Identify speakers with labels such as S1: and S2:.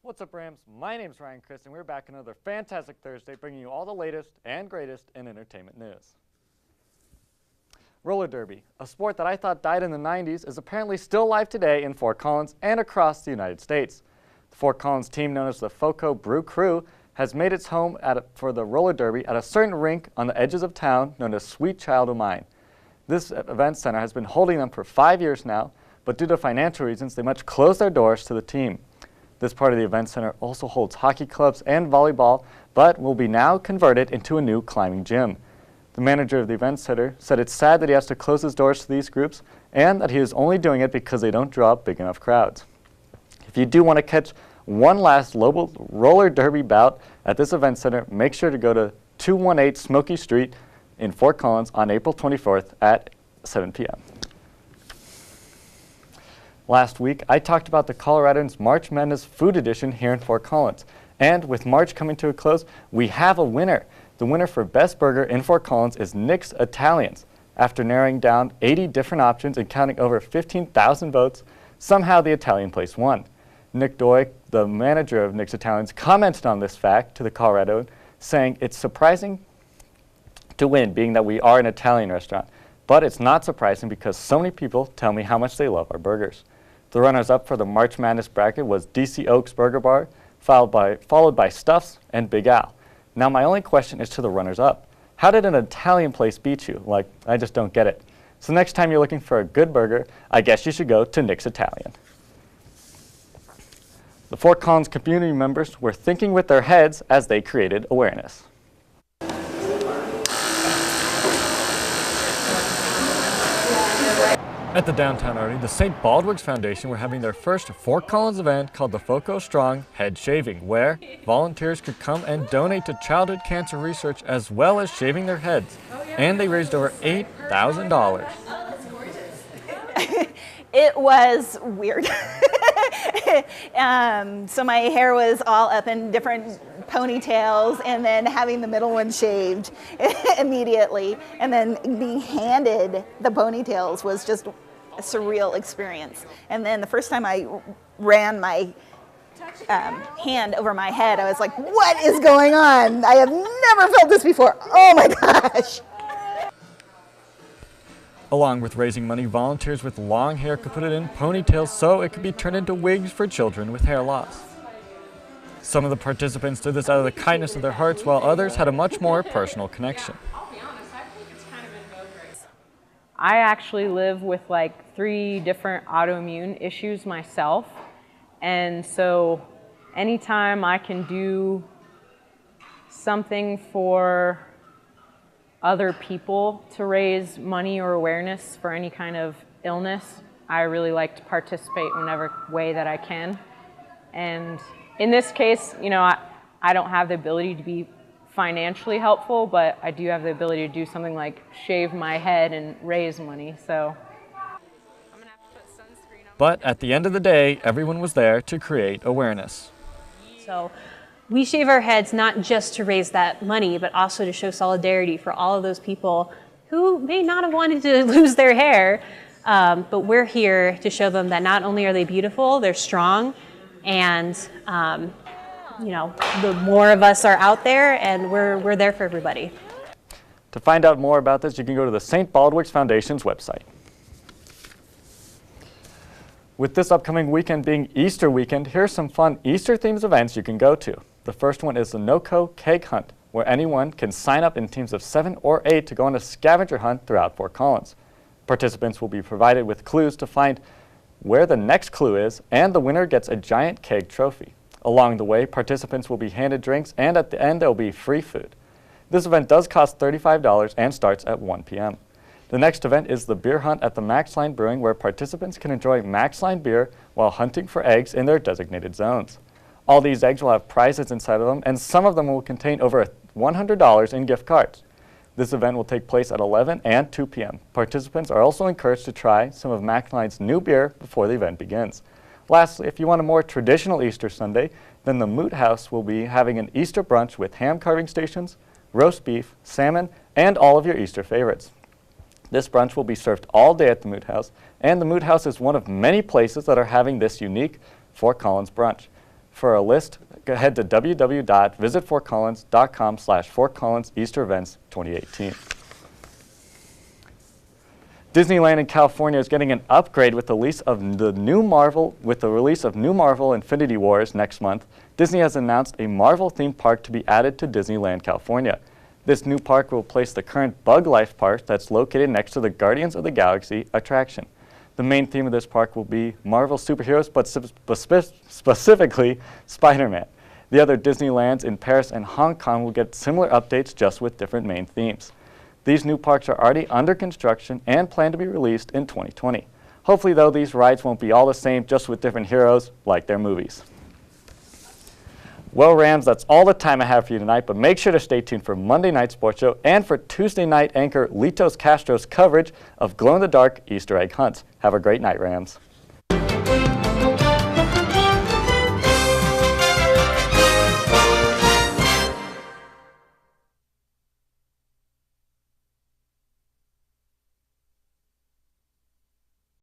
S1: What's up, Rams? My name's Ryan Crist, and we're back another fantastic Thursday, bringing you all the latest and greatest in entertainment news. Roller derby, a sport that I thought died in the 90s, is apparently still alive today in Fort Collins and across the United States. The Fort Collins team, known as the FOCO Brew Crew, has made its home for the roller derby at a certain rink on the edges of town known as Sweet Child O' Mine. This event center has been holding them for 5 years now, but due to financial reasons, they must close their doors to the team. This part of the event center also holds hockey clubs and volleyball, but will be now converted into a new climbing gym. The manager of the event center said it's sad that he has to close his doors to these groups and that he is only doing it because they don't draw big enough crowds. If you do want to catch one last roller derby bout at this event center, make sure to go to 218 Smoky Street in Fort Collins on April 24th at 7 p.m. Last week, I talked about the Coloradans March Madness Food Edition here in Fort Collins. And with March coming to a close, we have a winner. The winner for Best Burger in Fort Collins is Nick's Italians. After narrowing down 80 different options and counting over 15,000 votes, somehow the Italian place won. Nick Doy, the manager of Nick's Italians, commented on this fact to the Colorado, saying it's surprising to win, being that we are an Italian restaurant. But it's not surprising because so many people tell me how much they love our burgers. The runners-up for the March Madness bracket was DC Oaks Burger Bar, followed by Stuff's and Big Al. Now my only question is to the runners-up. How did an Italian place beat you? Like, I just don't get it. So next time you're looking for a good burger, I guess you should go to Nick's Italian. The Fort Collins community members were thinking with their heads as they created awareness. At the downtown Arty, the St. Baldricks Foundation were having their first Fort Collins event called the FOCO Strong Head Shaving, where volunteers could come and donate to childhood cancer research as well as shaving their heads. And they raised over $8,000.
S2: It was weird. So my hair was all up in different ponytails, and then having the middle one shaved immediately, and then being handed the ponytails was just a surreal experience. And then the first time I ran my hand over my head, I was like, what is going on? I have never felt this before. Oh my gosh.
S1: Along with raising money, volunteers with long hair could put it in ponytails so it could be turned into wigs for children with hair loss. Some of the participants did this out of the kindness of their hearts, while others had a much more personal connection.
S3: I'll be honest, I think it's kind of in vogue right now. I actually live with like 3 different autoimmune issues myself, and so anytime I can do something for other people to raise money or awareness for any kind of illness, I really like to participate in whatever way that I can. And in this case, you know, I don't have the ability to be financially helpful, but I do have the ability to do something like shave my head and raise money, so. I'm gonna have to put sunscreen on.
S1: But at the end of the day, everyone was there to create awareness.
S4: So we shave our heads not just to raise that money, but also to show solidarity for all of those people who may not have wanted to lose their hair, but we're here to show them that not only are they beautiful, they're strong, and you know, the more of us are out there, and we're there for everybody.
S1: To find out more about this, you can go to the St. Baldricks Foundation's website. With this upcoming weekend being Easter weekend, here are some fun Easter-themed events you can go to. The first one is the NoCo Keg Hunt, where anyone can sign up in teams of 7 or 8 to go on a scavenger hunt throughout Fort Collins. Participants will be provided with clues to find where the next clue is, and the winner gets a giant keg trophy. Along the way, participants will be handed drinks, and at the end, there will be free food. This event does cost $35 and starts at 1 p.m. The next event is the beer hunt at the Max Line Brewing, where participants can enjoy Max Line beer while hunting for eggs in their designated zones. All these eggs will have prizes inside of them, and some of them will contain over $100 in gift cards. This event will take place at 11 and 2 p.m. Participants are also encouraged to try some of Max Line's new beer before the event begins. Lastly, if you want a more traditional Easter Sunday, then the Moot House will be having an Easter brunch with ham carving stations, roast beef, salmon, and all of your Easter favorites. This brunch will be served all day at the Moot House, and the Moot House is one of many places that are having this unique Fort Collins brunch. For a list, go ahead to www.visitfortcollins.com/Fort Collins Easter Events 2018. Disneyland in California is getting an upgrade with the release of new Marvel Infinity Wars next month. Disney has announced a Marvel-themed park to be added to Disneyland California. This new park will replace the current Bug Life Park that's located next to the Guardians of the Galaxy attraction. The main theme of this park will be Marvel superheroes, but specifically Spider-Man. The other Disneylands in Paris and Hong Kong will get similar updates, just with different main themes. These new parks are already under construction and plan to be released in 2020. Hopefully, though, these rides won't be all the same, just with different heroes like their movies. Well, Rams, that's all the time I have for you tonight, but make sure to stay tuned for Monday Night Sports Show and for Tuesday night anchor Litos Castro's coverage of glow-in-the-dark Easter egg hunts. Have a great night, Rams.